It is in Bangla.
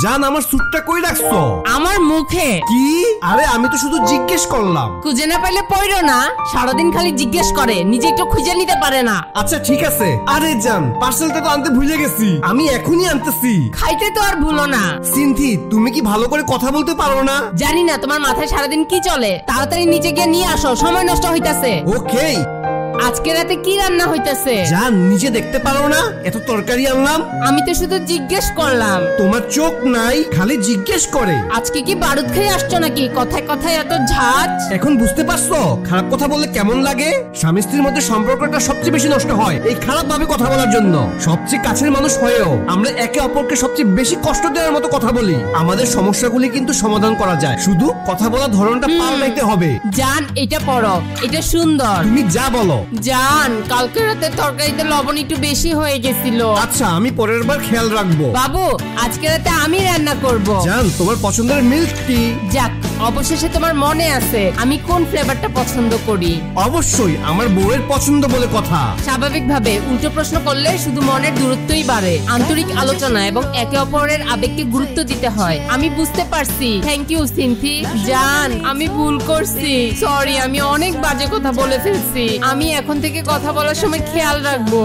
জান আমার স্যুটটা কই রাখছো? আমার মুখে। কি? আরে আমি তো শুধু জিজ্ঞেস করলাম। খুঁজে না পাইলে পড়ো না, সারাদিন খালি জিজ্ঞেস করে, নিজে একটু খুঁজে নিতে পারে না। আচ্ছা ঠিক আছে। আরে জান পার্সেলটা তো আনতে ভুলে গেছি, আমি এখনই আনতেছি। খাইতে তো আর ভুলো না। সিনথি তুমি কি ভালো করে কথা বলতে পারো না? জানি না তোমার মাথায় সারাদিন কি চলে, তাড়াতাড়ি নিচে গিয়ে নিয়ে আসো, সময় নষ্ট হইতাছে। ওকে। আজকে রাতে কি রান্না হইতাছে? জান নিজে দেখতে পারো না এত তরকারি আনলাম? আমি তো শুধু জিজ্ঞেস করলাম। তোমার চোখ নাই, খালি জিজ্ঞেস করে। আজকে কি বারুদ খেয়ে আসছো নাকি? কথায় কথায় এত ঝাঁজ। এখন বুঝতে পারছো খারাপ কথা বললে কেমন লাগে? স্বামী স্ত্রীর মধ্যে সম্পর্কটা সবচেয়ে বেশি নষ্ট হয় এই খারাপ ভাবে কথা বলার জন্য। সবচেয়ে কাছের মানুষ হয়েও আমরা একে অপরকে সবচেয়ে বেশি কষ্ট দেওয়ার মতো কথা বলি। আমাদের সমস্যাগুলি কিন্তু সমাধান করা যায়, শুধু কথা বলার ধরনটা পাল্টাইতে হবে। জান এটা পড়ো, এটা সুন্দর। তুমি যা বলো। জান কালকে রাতে তরকারিতে লবণ একটু বেশি হয়ে গেছিল। আচ্ছা আমি পরের বার খেয়াল রাখবো। বাবু আজকে রাতে আমি রান্না করব। জান তোমার পছন্দের মিল্ক টি। যাক অবশেষে তোমার মনে আছে আমি কোন ফ্লেভারটা পছন্দ করি। অবশ্যই আমার বউয়ের পছন্দ বলে কথা। স্বাভাবিকভাবে উল্টো প্রশ্ন করলে শুধু মনের দূরত্বই বাড়ে। আন্তরিক আলোচনা এবং একে অপরের আবেগকে গুরুত্ব দিতে হয়। আমি বুঝতে পারছি। Thank you Sinthi. জান আমি ভুল করছি, সরি, আমি অনেক বাজে কথা বলে ফেলছি। আমি এখন থেকে কথা বলার সময় খেয়াল রাখবো।